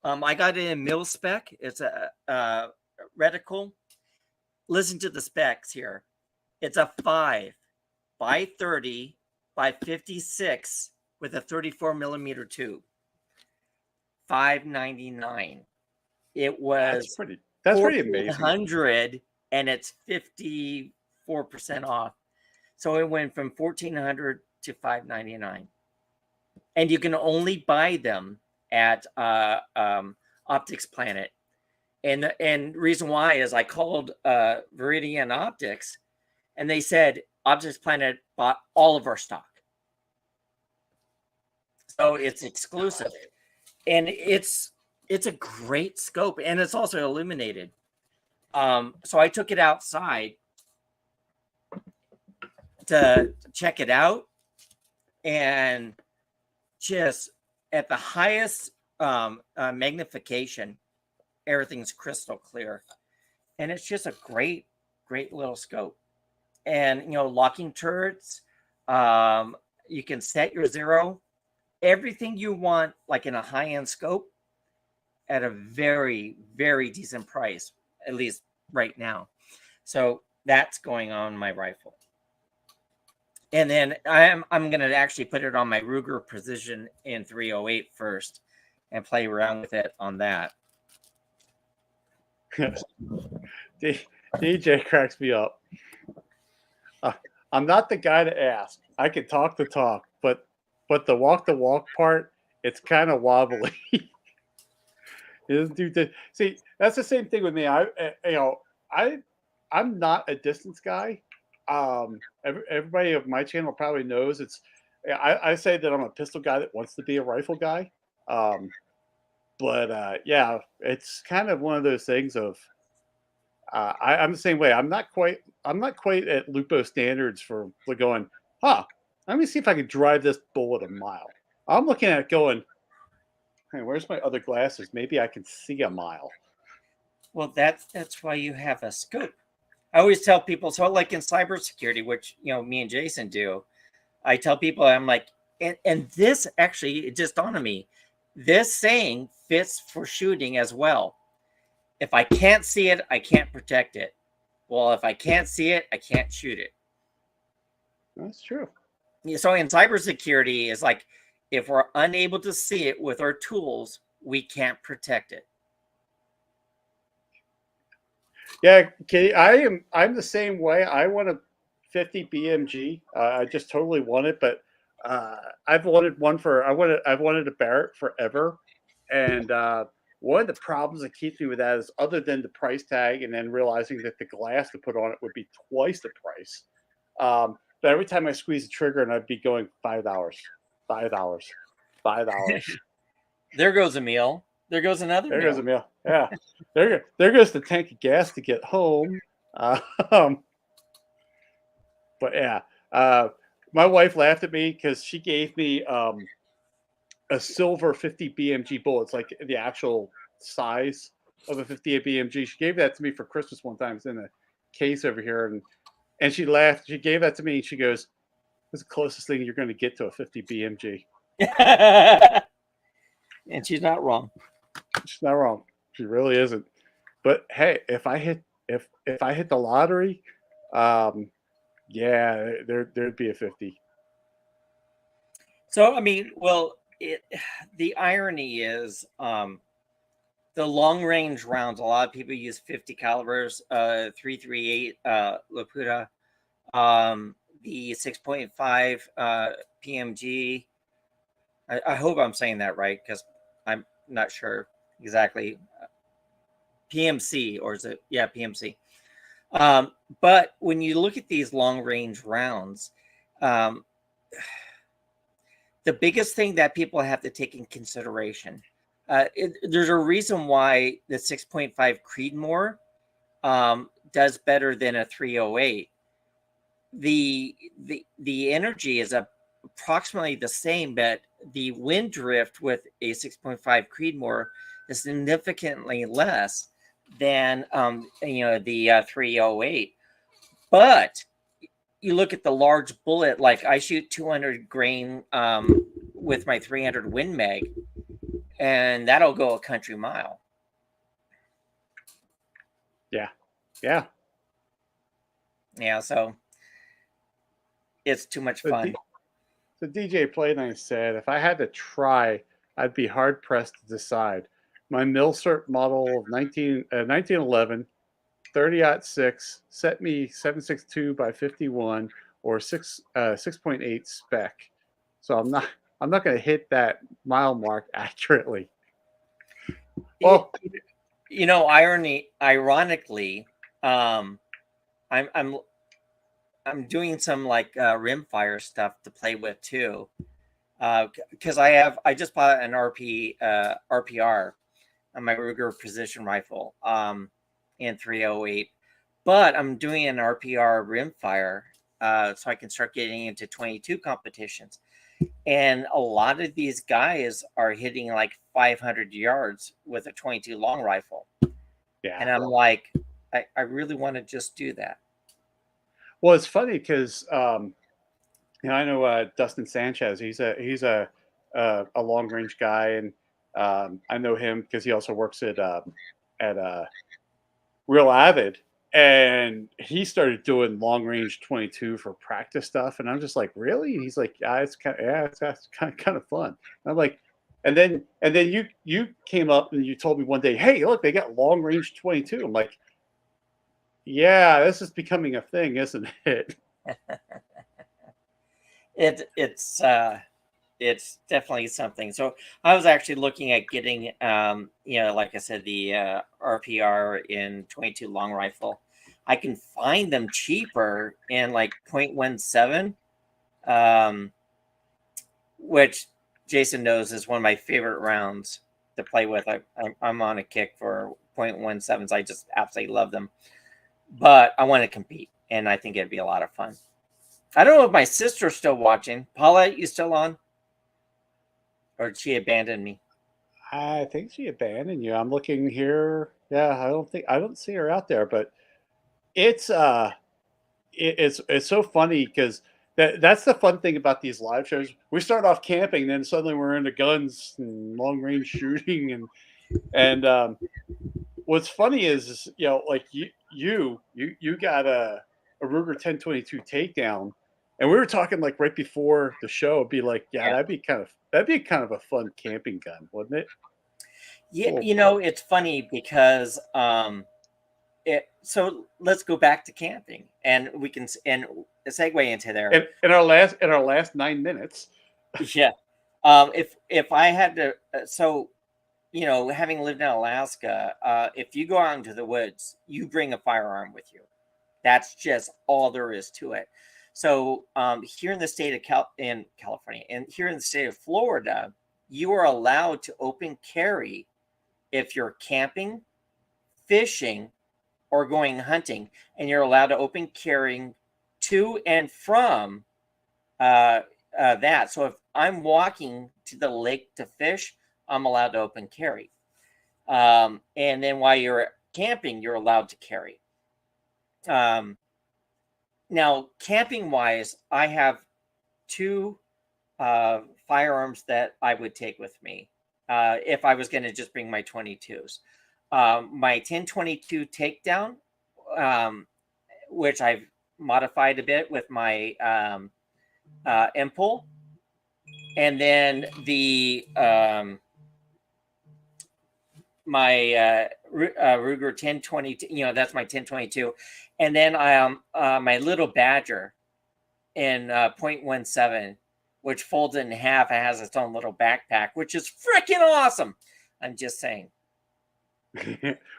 I got it in mil spec. It's a reticle. Listen to the specs here. It's a 5 by 30 by 56 with a 34 millimeter tube. $599. It was that's pretty amazing. 100, and it's 54% off. So it went from 1,400 to $599, and you can only buy them at Optics Planet. And reason why is I called Viridian Optics, and they said Optics Planet bought all of our stock. So it's exclusive, and it's a great scope, and it's also illuminated. So I took it outside to check it out, and just at the highest magnification, everything's crystal clear. and it's just a great, great little scope. And locking turrets, um, you can set your zero, everything you want, like in a high-end scope, at a very, very decent price, at least right now. So that's going on my rifle. And then I'm going to actually put it on my Ruger Precision in 308 first and play around with it on that. DJ cracks me up. I'm not the guy to ask. I can talk the talk, but the walk part, it's kind of wobbly. It doesn't do the, see, that's the same thing with me. I'm not a distance guy. Everybody of my channel probably knows it's. I say that I'm a pistol guy that wants to be a rifle guy. But yeah, it's kind of one of those things of. I'm the same way. I'm not quite at Lupo standards for going. Let me see if I can drive this bullet a mile. I'm looking at it going. Hey, where's my other glasses? Maybe I can see a mile. Well, that's why you have a scope. I always tell people, so like in cybersecurity, which me and Jason do, I tell people, I'm like, and this actually, it just dawned on me, this saying fits for shooting as well. If I can't see it, I can't protect it. Well, if I can't see it, I can't shoot it. That's true. So in cybersecurity, it's like, if we're unable to see it with our tools, we can't protect it. Yeah, Katie, I'm the same way. I want a 50 BMG. I just totally want it, but I've wanted I've wanted a Barrett forever, and one of the problems that keeps me with that is, other than the price tag, and then realizing that the glass to put on it would be twice the price. But every time I squeeze the trigger, and I'd be going $5, $5, $5. There goes a meal. There goes another There meal. goes a meal. Yeah. There goes the tank of gas to get home. But yeah, my wife laughed at me because she gave me a silver 50 BMG bullet. It's like the actual size of a 50 BMG. She gave that to me for Christmas one time. It's in a case over here, and she laughed. She gave that to me, and she goes, "This is the closest thing you're going to get to a 50 BMG." And she's not wrong. She's not wrong. She really isn't. But hey, if I hit the lottery, yeah, there'd be a 50. So I mean, well, the irony is, the long range rounds. A lot of people use 50 calibers, 338 Laputa, the 6.5 PMG. I hope I'm saying that right, because I'm not sure exactly. PMC, or is it? Yeah, PMC. But when you look at these long range rounds, the biggest thing that people have to take in consideration, there's a reason why the 6.5 Creedmoor does better than a 308. The energy is approximately the same, but the wind drift with a 6.5 Creedmoor is significantly less than the 308. But you look at the large bullet, like I shoot 200 grain with my 300 Win Mag, and that'll go a country mile. Yeah. So it's too much fun. So DJ Play Nice said, if I had to try, I'd be hard pressed to decide. My Milcert model of 1911 30-06 set me 7.62 by 51 or 6.8 spec. So I'm not going to hit that mile mark accurately. Well, ironically, I'm doing some like rimfire stuff to play with too, because I just bought an RPR on my Ruger Precision rifle in 308, but I'm doing an RPR rimfire so I can start getting into 22 competitions, and a lot of these guys are hitting like 500 yards with a 22 long rifle. Yeah. And I'm like, I really want to just do that. Well, it's funny because I know Dustin Sanchez. He's a long range guy, and I know him because he also works at Real Avid, and he started doing long range 22 for practice stuff, and I'm just like, really? And he's like, it's kind of fun. And I'm like, and then you came up and you told me one day, hey, look, they got long range 22. I'm like, yeah, this is becoming a thing, isn't it? It's definitely something. So I was actually looking at getting, like I said, the RPR in 22 long rifle. I can find them cheaper in like 0.17, um, which Jason knows is one of my favorite rounds to play with. I'm on a kick for 0.17s. I just absolutely love them. But I want to compete, and I think it'd be a lot of fun. I don't know if my sister's still watching. Paula, you still on? Or did she abandon me? I think she abandoned you. I'm looking here. Yeah, I don't see her out there, but it's it's so funny because that's the fun thing about these live shows. We start off camping, then suddenly we're into guns and long range shooting, and what's funny is like you got a Ruger 1022 takedown, and we were talking like right before the show. It'd be like, yeah, Yeah. that'd be kind of a fun camping gun, wouldn't it? Yeah, Cool. it's funny because so let's go back to camping and we can and segue into there. In our last 9 minutes. Yeah. If I had to so having lived in Alaska, if you go out into the woods, you bring a firearm with you. That's just all there is to it. So here in the state of California, and here in the state of Florida, you are allowed to open carry if you're camping, fishing, or going hunting, and you're allowed to open carrying to and from that. So if I'm walking to the lake to fish, I'm allowed to open carry. And then while you're camping, you're allowed to carry. Now, camping wise, I have two firearms that I would take with me if I was going to just bring my 22s. My 1022 takedown, which I've modified a bit with my Impul, and then the my Ruger 1022. That's my 1022, and then my little Badger in 0.17, which folds in half and has its own little backpack, which is freaking awesome. I'm just saying.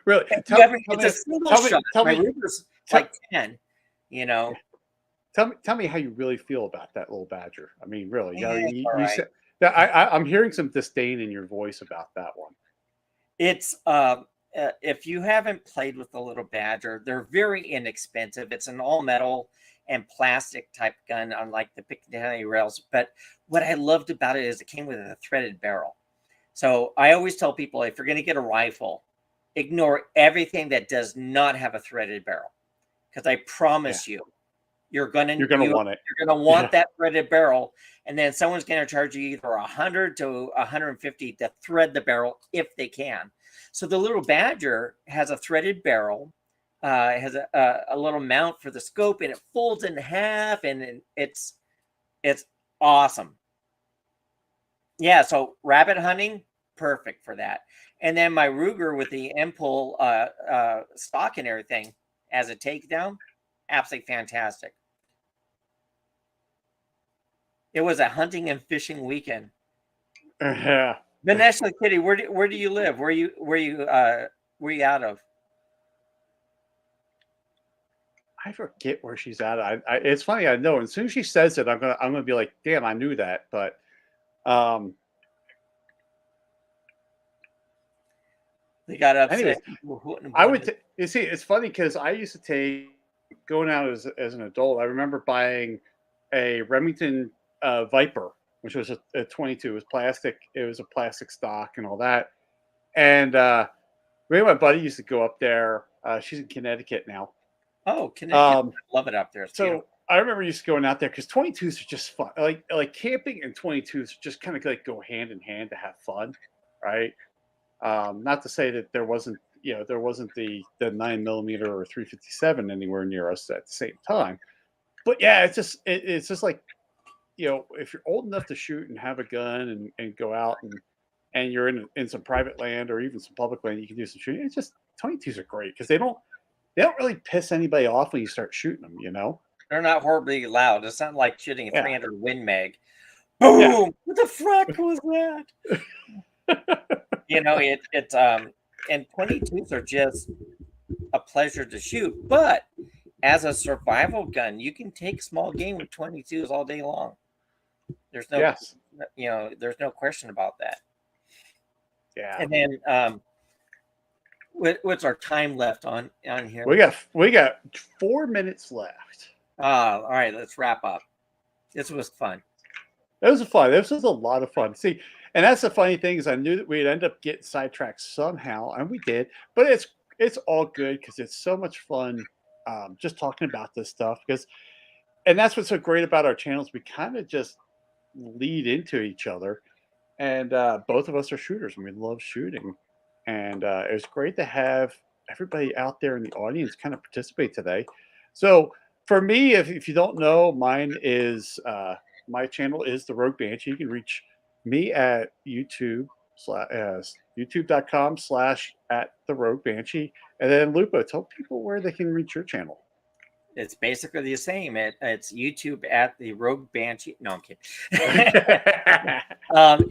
Really? It's a single shot. My Ruger's like 10, Tell me how you really feel about that little Badger. I mean, really, right. said that I'm hearing some disdain in your voice about that one. It's if you haven't played with the little Badger, they're very inexpensive. It's an all metal and plastic type gun, unlike the Picatinny rails. But what I loved about it is it came with a threaded barrel. So I always tell people, if you're going to get a rifle, ignore everything that does not have a threaded barrel, because I promise you, you're gonna want it. You're gonna want that threaded barrel, and then someone's gonna charge you either 100 to 150 to thread the barrel if they can. So the little Badger has a threaded barrel. It has a little mount for the scope, and it folds in half, and it's awesome. Yeah, so rabbit hunting, perfect for that. And then my Ruger with the Impul stock and everything as a takedown, absolutely fantastic. It was a hunting and fishing weekend. Yeah. Vanessa Kitty, where do you live? Where you out of? I forget where she's at. It's funny. I know. As soon as she says it, I'm gonna be like, damn, I knew that. But they got upset. Anyways, I would. You see, it's funny because I used to take going out as an adult. I remember buying a Remington Viper, which was a 22. It was plastic. It was a plastic stock and all that. And me and my buddy used to go up there She's in Connecticut now. Oh, Connecticut. Um, Love it up there. It's so beautiful. I remember used to going out there because 22s are just fun. Like camping and 22s just kind of like go hand in hand to have fun, right? Not to say that there wasn't the 9mm or 357 anywhere near us at the same time, but yeah, it's just like, if you're old enough to shoot and have a gun and go out and you're in some private land or even some public land, you can do some shooting. It's just 22s are great because they don't really piss anybody off when you start shooting them. They're not horribly loud. It's not like shooting a Yeah, 300 Win Mag. yeah. Boom! What the fuck was that? And 22s are just a pleasure to shoot. But as a survival gun, you can take small game with 22s all day long. There's no, Yes. There's no question about that. Yeah. And then, what's our time left on here? We got 4 minutes left. All right, let's wrap up. This was fun. This was a lot of fun. See, and that's the funny thing is I knew that we'd end up getting sidetracked somehow, and we did. But it's all good because it's so much fun just talking about this stuff. And that's what's so great about our channels. We kind of just lead into each other, and both of us are shooters, and we love shooting. And it was great to have everybody out there in the audience kind of participate today. So for me, if you don't know, my channel is the Rogue Banshee. You can reach me at youtube.com/at the Rogue Banshee. And then Lupo, tell people where they can reach your channel. It's basically the same. It's YouTube at the Rogue Banshee. No, I'm kidding.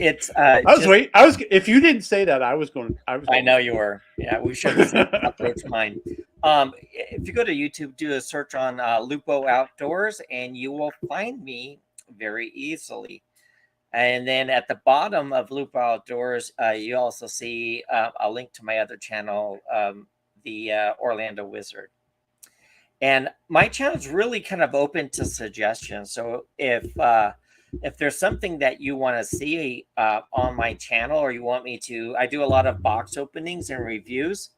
It's if you didn't say that, I was going. I know you were. Yeah, we should approach mine. If you go to YouTube, do a search on Lupo Outdoors, and you will find me very easily. And then at the bottom of Lupo Outdoors, you also see a link to my other channel, the Orlando Wizard. And my channel is really kind of open to suggestions. So if there's something that you want to see on my channel, or you want me to, I do a lot of box openings and reviews.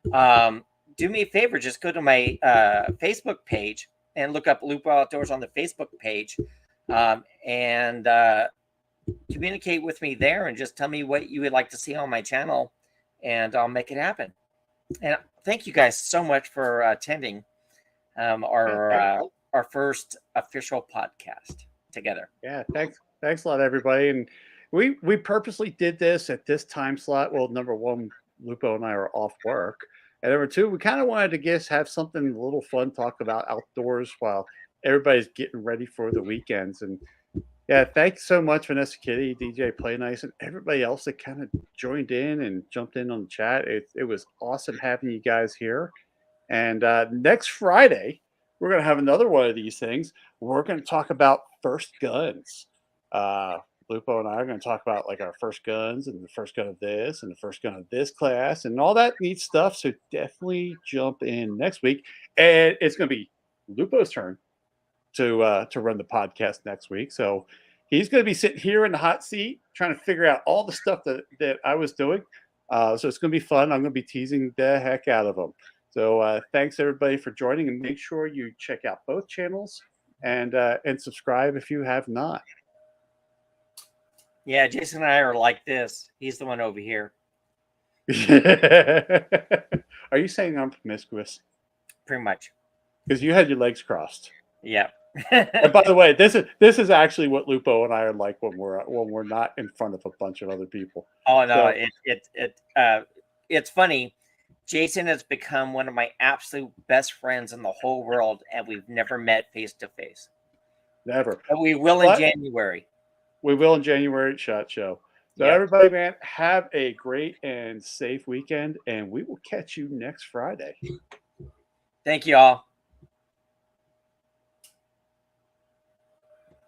Do me a favor, just go to my Facebook page and look up Lupo Outdoors on the Facebook page, and communicate with me there, and just tell me what you would like to see on my channel, and I'll make it happen. And thank you guys so much for attending our first official podcast together. Yeah, thanks a lot, everybody. And we purposely did this at this time slot. Well, number one, Lupo and I are off work, and number two, we kind of wanted to have something a little fun, talk about outdoors while everybody's getting ready for the weekends. And yeah, thanks so much, Vanessa Kitty, DJ Play Nice, and everybody else that kind of joined in and jumped in on the chat. It was awesome having you guys here. And next Friday, we're going to have another one of these things. We're going to talk about first guns. Lupo and I are going to talk about like our first guns and the first gun of this and the first gun of this class and all that neat stuff. So definitely jump in next week. And it's going to be Lupo's turn to run the podcast next week. So he's going to be sitting here in the hot seat trying to figure out all the stuff that I was doing. So it's going to be fun. I'm going to be teasing the heck out of him. So thanks everybody for joining, and make sure you check out both channels and subscribe if you have not. Yeah, Jason and I are like this. He's the one over here. Are you saying I'm promiscuous? Pretty much. Because you had your legs crossed. Yeah. And by the way, this is actually what Lupo and I are like when we're not in front of a bunch of other people. Oh no, so, it's funny. Jason has become one of my absolute best friends in the whole world, and we've never met face to face. Never. But we will in January. We will in January at SHOT Show. So everybody, man, have a great and safe weekend, and we will catch you next Friday. Thank you all.